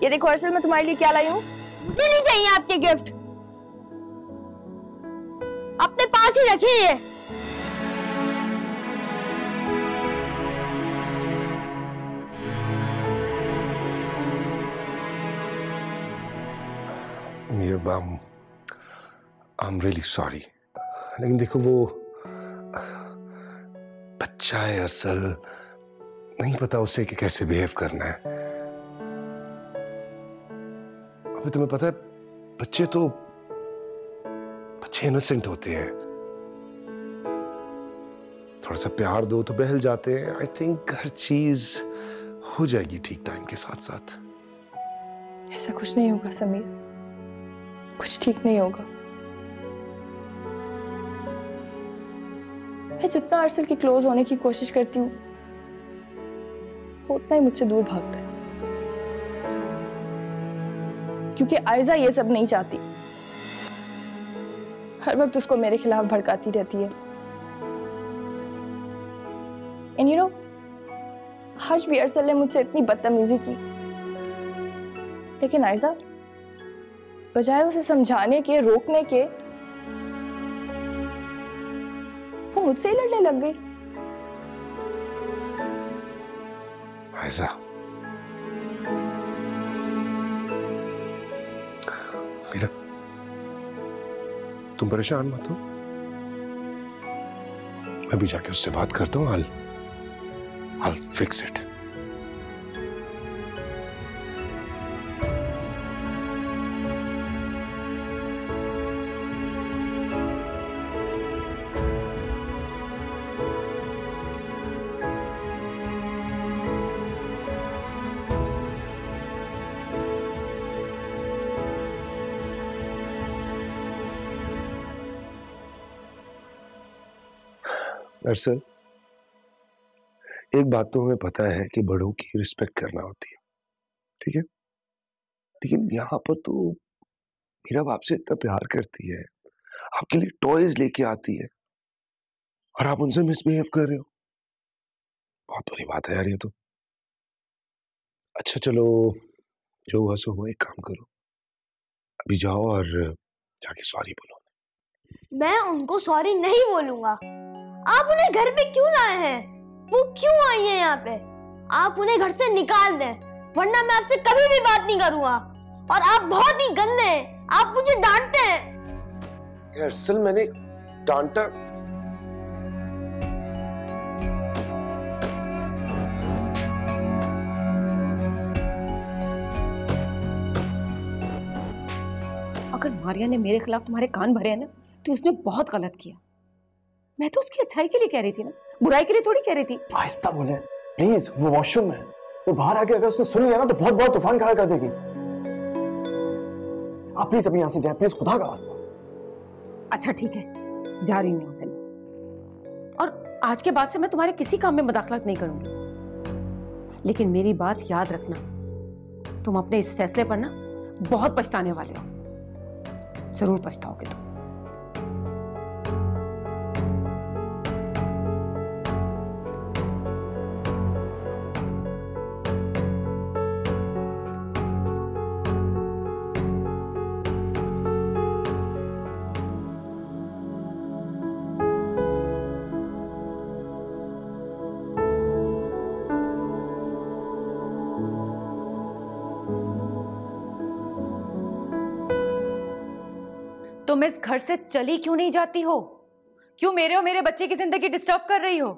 ये देखो अर्सल, मैं तुम्हारे लिए क्या लाई हूँ। मुझे नहीं चाहिए आपके गिफ्ट, अपने पास ही रखिए। आई एम रियली सॉरी, लेकिन देखो वो बच्चा है असल, नहीं पता उसे कि कैसे बिहेव करना है। अभी तुम्हें पता है बच्चे इनोसेंट होते हैं, थोड़ा सा प्यार दो तो बहल जाते हैं। आई थिंक हर चीज हो जाएगी ठीक टाइम के साथ साथ। ऐसा कुछ नहीं होगा समीर, कुछ ठीक नहीं होगा। मैं जितना अर्सल के क्लोज होने की कोशिश करती हूँ, वो उतना ही मुझसे दूर भागता है, क्योंकि आयजा ये सब नहीं चाहती। हर वक्त उसको मेरे खिलाफ भड़काती रहती है। एंड यू नो, आज भी अर्सल ने मुझसे इतनी बदतमीजी की, लेकिन आयजा बजाय उसे समझाने के, रोकने के, वो मुझसे ही लड़ने लग गई। आयजा, मीरा, तुम परेशान मत हो, मैं भी जाके उससे बात करता हूँ। I'll fix it. दरअसल एक बात तो हमें पता है कि बड़ों की रिस्पेक्ट करना होती है, ठीक है, लेकिन यहाँ पर तो मीरा आपसे इतना प्यार करती है, आपके लिए टॉयज लेके आती है, और आप उनसे मिसबिहेव कर रहे हो। बहुत बुरी बात है यार ये तो। अच्छा चलो, जो हुआ सो हुआ, एक काम करो, अभी जाओ और जाके सॉरी बोलो। मैं उनको सॉरी नहीं बोलूंगा। आप उन्हें घर पे क्यों लाए हैं? वो क्यों आई है यहाँ पे? आप उन्हें घर से निकाल दें, वरना मैं आपसे कभी भी बात नहीं करूंगा। और आप बहुत ही गंदे हैं, आप मुझे डांटते हैं। यार असल मैंने डांटा? अगर मारिया ने मेरे खिलाफ तुम्हारे कान भरे हैं ना, तो उसने बहुत गलत किया। मैं तो उसकी अच्छाई के लिए कह रही थी ना, बुराई के लिए थोड़ी कह रही थी। आहिस्ता बोले प्लीज, वो वॉशरूम में है, वो बाहर आके अगर उसने सुन लिया ना तो बहुत बहुत तूफान खड़ा कर देगी। आप प्लीज अभी यहां से जाए, प्लीज, खुदा का वास्ता। अच्छा ठीक है, जा रही हूं यहां से, और आज के बाद से मैं तुम्हारे किसी काम में मुदाखलत नहीं करूंगी। लेकिन मेरी बात याद रखना, तुम अपने इस फैसले पर ना बहुत पछताने वाले हो, जरूर पछताओगे तुम। तुम इस घर से चली क्यों नहीं जाती हो? क्यों मेरे और मेरे बच्चे की जिंदगी डिस्टर्ब कर रही हो?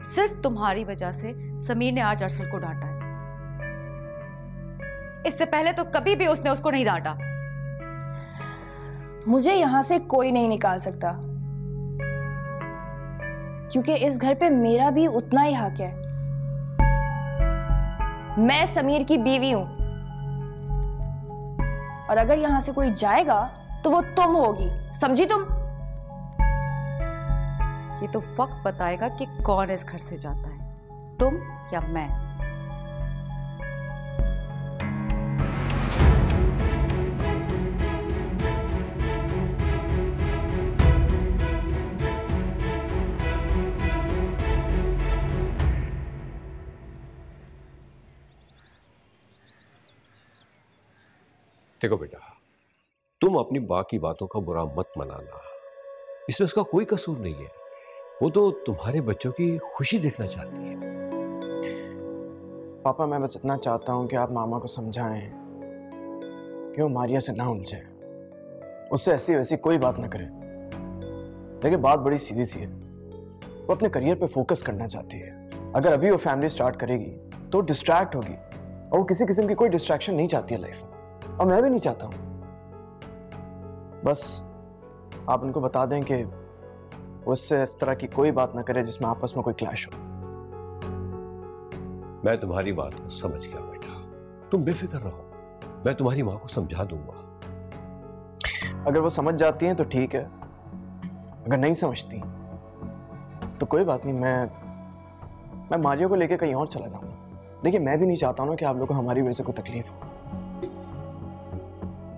सिर्फ तुम्हारी वजह से समीर ने आज अर्सल को डांटा है। इससे पहले तो कभी भी उसने उसको नहीं डांटा। मुझे यहां से कोई नहीं निकाल सकता, क्योंकि इस घर पे मेरा भी उतना ही हक है। मैं समीर की बीवी हूं, और अगर यहां से कोई जाएगा तो वो तुम होगी, समझी तुम? ये तो वक्त बताएगा कि कौन इस घर से जाता है, तुम या मैं। देखो बेटा, तुम अपनी माँ की बातों का बुरा मत मनाना, इसमें उसका कोई कसूर नहीं है। वो तो तुम्हारे बच्चों की खुशी देखना चाहती है। पापा, मैं बस इतना चाहता हूँ कि आप मामा को समझाएं कि वो मारिया से ना उलझे, उससे ऐसी वैसी कोई बात ना करे। लेकिन बात बड़ी सीधी सी है, वो अपने करियर पे फोकस करना चाहती है। अगर अभी वो फैमिली स्टार्ट करेगी तो डिस्ट्रैक्ट होगी, और वो किसी किस्म की कोई डिस्ट्रैक्शन नहीं चाहती है लाइफ में, और मैं भी नहीं चाहता हूँ। बस आप उनको बता दें कि उससे इस तरह की कोई बात ना करे जिसमें आपस में कोई क्लैश हो। मैं तुम्हारी बात को समझ गया बेटा, तुम बेफिक्र रहो, मैं तुम्हारी माँ को समझा दूंगा। अगर वो समझ जाती हैं तो ठीक है, अगर नहीं समझती तो कोई बात नहीं, मैं मारिया को लेके कहीं और चला जाऊंगा। लेकिन मैं भी नहीं चाहता हूं ना कि आप लोगों को हमारी वजह से कोई तकलीफ हो।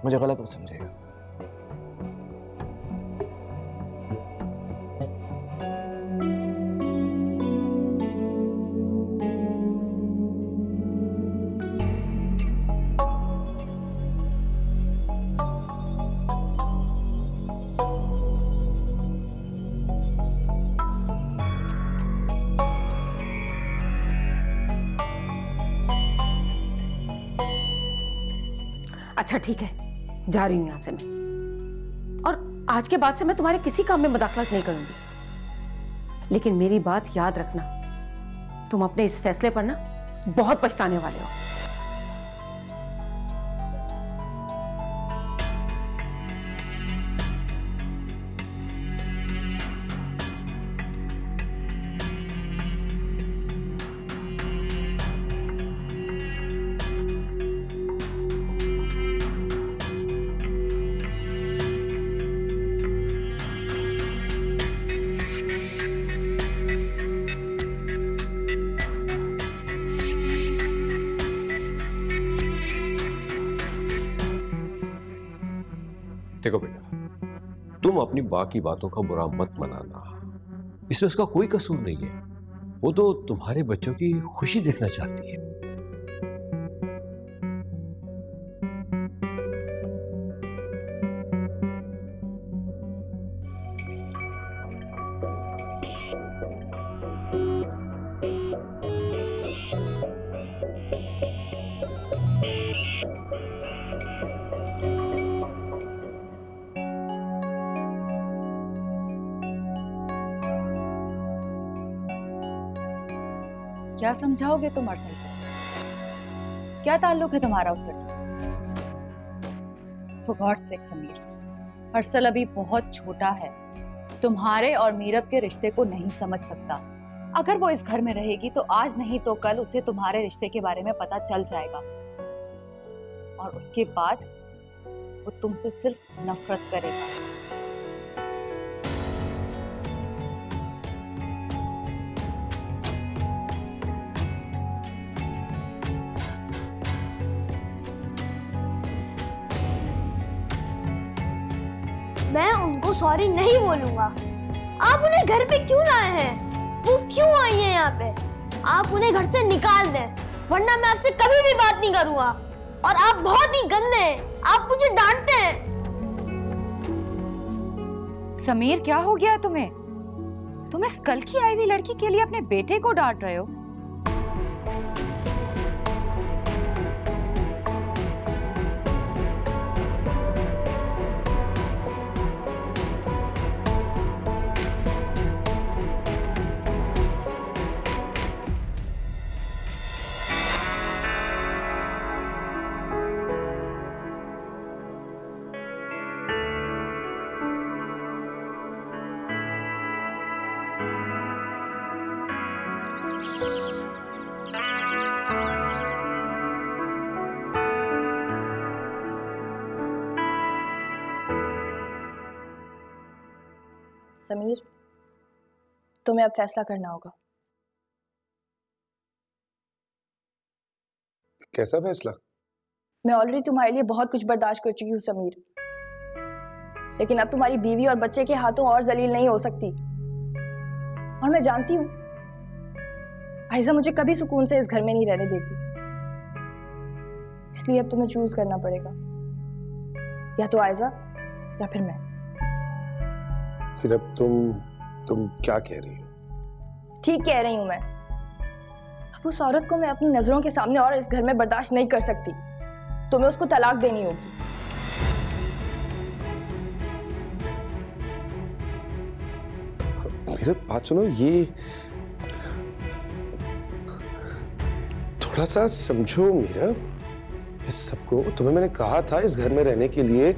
मुझे गलत मत समझिएगा। अच्छा ठीक है, जा रही हूं यहां से मैं, और आज के बाद से मैं तुम्हारे किसी काम में मुदाखलत नहीं करूंगी। लेकिन मेरी बात याद रखना, तुम अपने इस फैसले पर ना बहुत पछताने वाले हो। देखो बेटा, तुम अपनी माँ की बातों का बुरा मत मनाना, इसमें उसका कोई कसूर नहीं है। वो तो तुम्हारे बच्चों की खुशी देखना चाहती है। क्या समझाओगे तुम अरसल को? क्या ताल्लुक है तुम्हारा उस लड़की से? For God's sake समीर, अरसल अभी बहुत छोटा है, तुम्हारे और मीरब के रिश्ते को नहीं समझ सकता। अगर वो इस घर में रहेगी तो आज नहीं तो कल उसे तुम्हारे रिश्ते के बारे में पता चल जाएगा, और उसके बाद वो तुमसे सिर्फ नफरत करेगा। मैं उनको सॉरी नहीं बोलूंगा। आप उन्हें घर पे क्यों लाए हैं? वो क्यों आई है यहाँ पे? आप उन्हें घर से निकाल दें, वरना मैं आपसे कभी भी बात नहीं करूंगा। और आप बहुत ही गंदे हैं, आप मुझे डांटते हैं। समीर, क्या हो गया तुम्हें? तुम इस कल की आई हुई लड़की के लिए अपने बेटे को डांट रहे हो? समीर, तुम्हें अब फैसला करना होगा। कैसा फैसला? मैं ऑलरेडी तुम्हारे लिए बहुत कुछ बर्दाश्त कर चुकी हूँ समीर, लेकिन अब तुम्हारी बीवी और बच्चे के हाथों और जलील नहीं हो सकती। और मैं जानती हूँ आयजा मुझे कभी सुकून से इस घर में नहीं रहने देगी, इसलिए अब तुम्हें चूज करना पड़ेगा। या तो आयजा या फिर मैं। फिर अब तुम क्या कह रही हो? ठीक कह रही हूं मैं। अब उस औरत को मैं अपनी नजरों के सामने और इस घर में बर्दाश्त नहीं कर सकती। तुम्हें उसको तलाक देनी होगी। मेरी बात सुनो, ये थोड़ा सा समझो मीरा इस सबको। तुम्हें मैंने कहा था इस घर में रहने के लिए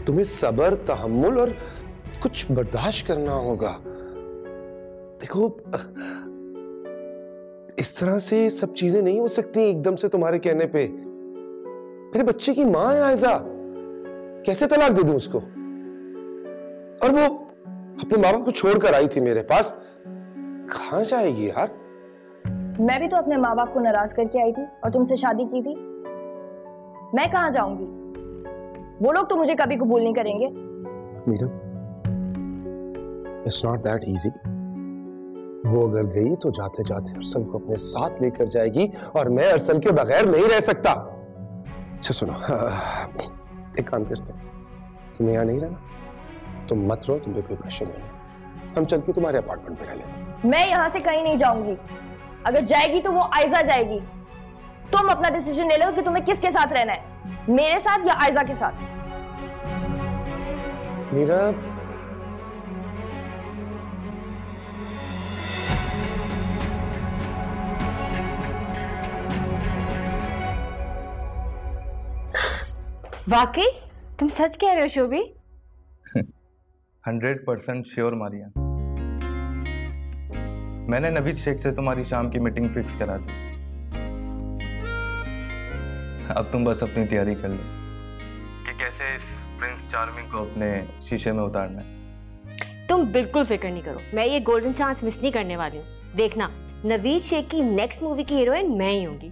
तुम्हें सब्र, तहम्मुल और कुछ बर्दाश्त करना होगा। देखो इस तरह से सब चीजें नहीं हो सकती एकदम से तुम्हारे कहने पे। मेरे बच्चे की मां है आयजा, कैसे तलाक दे दूं उसको? और वो अपने माँ बाप को छोड़कर आई थी मेरे पास, कहां जाएगी यार? मैं भी तो अपने माँ बाप को नाराज करके आई थी और तुमसे शादी की थी। मैं कहां जाऊंगी? वो लोग तो मुझे कभी कबूल नहीं करेंगे। Meera, it's not that easy. वो अगर गई तो जाते जाते अरसल को अपने साथ लेकर जाएगी और मैं अरसल के बगैर नहीं रह सकता। अच्छा सुनो, एक काम करते हैं, तुम्हें यहाँ नहीं रहना, तुम मत रहो, तुम पे कोई प्रेशर नहीं है। हम चल के तुम्हारे अपार्टमेंट पे रह लेते हैं। मैं यहाँ से कहीं नहीं जाऊंगी। अगर जाएगी तो वो आयजा जाएगी। तुम अपना डिसीजन ले लो कि तुम्हें किसके साथ रहना है, मेरे साथ या आयजा के साथ। मीरा, वाकई तुम सच कह रहे हो शोभी? 100% श्योर मारिया। मैंने नवीद शेख से तुम्हारी शाम की मीटिंग फिक्स करा दी। अब तुम बस अपनी तैयारी कर लो कि कैसे इस प्रिंस चार्मिंग को अपने शीशे में उतारना है। तुम बिल्कुल फिक्र नहीं करो, मैं ये गोल्डन चांस मिस नहीं करने वाली हूँ। देखना, नवीद शेख की नेक्स्ट मूवी की हीरोइन मैं ही होंगी।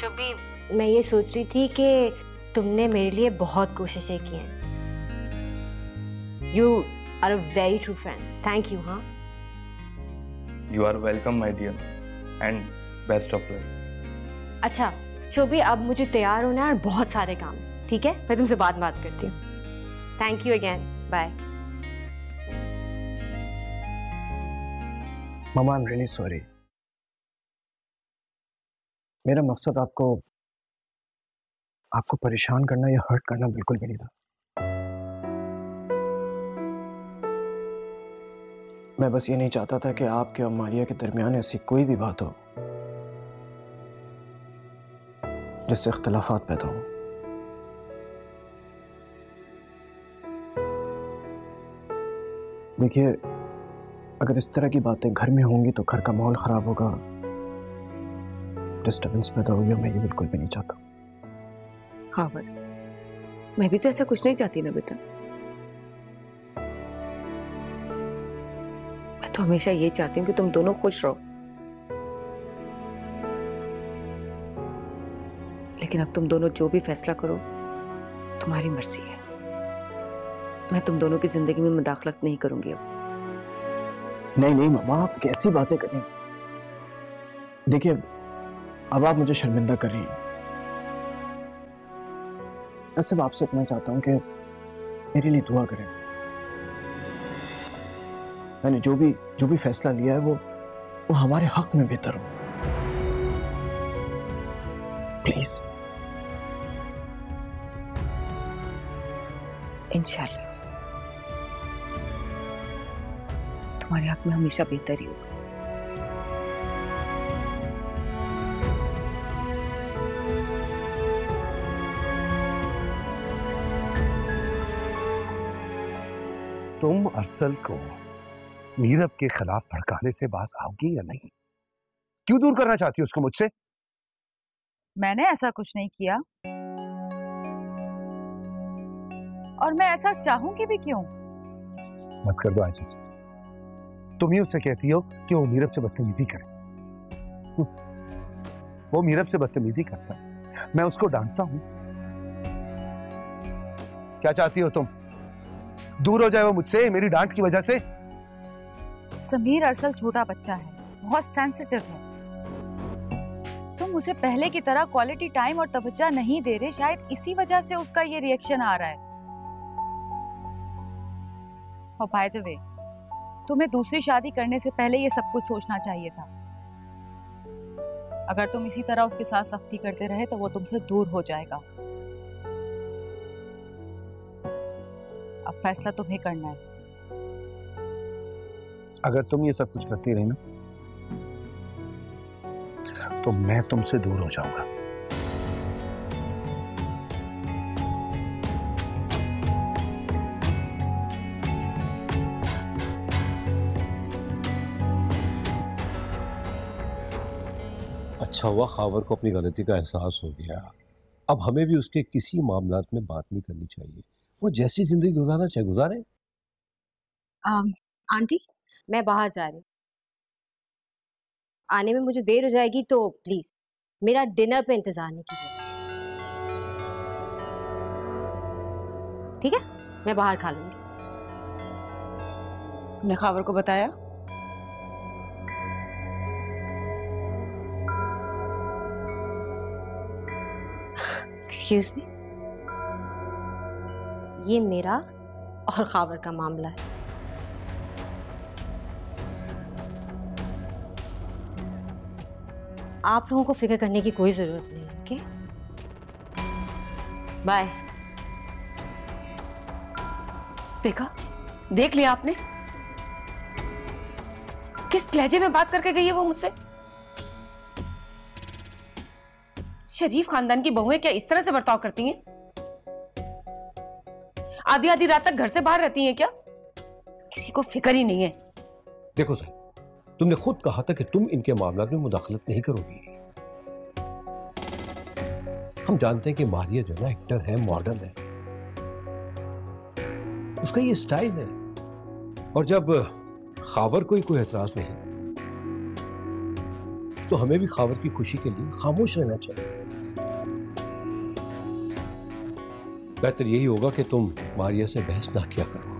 शोभी, मैं ये सोच रही थी कि तुमने मेरे लिए बहुत कोशिशें की हैं। You are a very true friend. Thank you, हाँ? You are welcome, my dear, and best of luck. अच्छा, शोभी, अब मुझे तैयार होना है और बहुत सारे काम, ठीक है? मैं तुमसे बात करती हूँ। Thank you again. Bye. Mama, I'm really sorry. मेरा मकसद आपको परेशान करना या हर्ट करना बिल्कुल भी नहीं था। मैं बस ये नहीं चाहता था कि आपके और मारिया के दरमियान ऐसी कोई भी बात हो जिससे इख्तिलाफात पैदा हो। देखिए, अगर इस तरह की बातें घर में होंगी तो घर का माहौल खराब होगा, डिस्टर्बेंस पैदा होगी, और मैं ये बिल्कुल भी नहीं चाहता। हाँ, मैं भी तो ऐसा कुछ नहीं चाहती ना बेटा। मैं तो हमेशा ये चाहती हूँ कि तुम दोनों खुश रहो, लेकिन अब तुम दोनों जो भी फैसला करो तुम्हारी मर्जी है। मैं तुम दोनों की जिंदगी में मुदाखलत नहीं करूंगी अब। नहीं मामा, आप कैसी बातें कर रही हैं? देखिए, अब आप मुझे शर्मिंदा कर रही हैं। मैं सिर्फ आपसे इतना चाहता हूं कि मेरे लिए दुआ करें। मैंने जो भी फैसला लिया है वो हमारे हक में बेहतर हो। प्लीज। इंशाल्लाह तुम्हारे हक में हमेशा बेहतर ही होगा। तुम अरसल को मीरब के खिलाफ भड़काने से बाज आओगी या नहीं? क्यों दूर करना चाहती हो उसको मुझसे? मैंने ऐसा कुछ नहीं किया, और मैं ऐसा चाहूंगी भी क्यों? बस कर दो आयशा, तुम ही उससे कहती हो कि वो मीरब से बदतमीजी करे। वो मीरब से बदतमीजी करता है, मैं उसको डांटता हूं। क्या चाहती हो तुम? दूर हो जाए वो मुझसे मेरी डांट की वजह से? समीर, अरसल छोटा बच्चा है, बहुत सेंसिटिव है। तुम तुम उसे पहले की तरह क्वालिटी टाइम और तवज्जो नहीं दे रहे, शायद इसी वजह से उसका ये रिएक्शन आ रहा है। और बाय द वे, तुम्हें दूसरी शादी करने से पहले ये सब कुछ सोचना चाहिए था। अगर तुम इसी तरह उसके साथ सख्ती करते रहे तो वो तुमसे दूर हो जाएगा। अब फैसला तुम्हें करना है। अगर तुम ये सब कुछ करती रही ना तो मैं तुमसे दूर हो जाऊंगा। अच्छा हुआ खावर को अपनी गलती का एहसास हो गया। अब हमें भी उसके किसी मामलात में बात नहीं करनी चाहिए। वो जैसी जिंदगी गुजारना चाहे गुजारे। आंटी, मैं बाहर जा रही हूँ, आने में मुझे देर हो जाएगी, तो प्लीज मेरा डिनर पे इंतजार नहीं कीजिए, ठीक है? मैं बाहर खा लूंगी। तुमने खावर को बताया? एक्सक्यूज मी, ये मेरा और खावर का मामला है। आप लोगों को फिक्र करने की कोई जरूरत नहीं, ओके? बाय। देखा, देख लिया आपने किस लहजे में बात करके गई है वो मुझसे। शरीफ खानदान की बहुएं क्या इस तरह से बर्ताव करती हैं? आधी आधी रात तक घर से बाहर रहती हैं क्या? किसी को फिक्र ही नहीं है। देखो साहब, तुमने खुद कहा था कि तुम इनके मामलात में मुदाखलत नहीं करोगी। हम जानते हैं कि मारिया जो ना एक्टर है, मॉडल है, उसका ये स्टाइल है। और जब खावर को ही कोई एहसास नहीं तो हमें भी खावर की खुशी के लिए खामोश रहना चाहिए। बेहतर यही होगा कि तुम मारिया से बहस ना किया करो।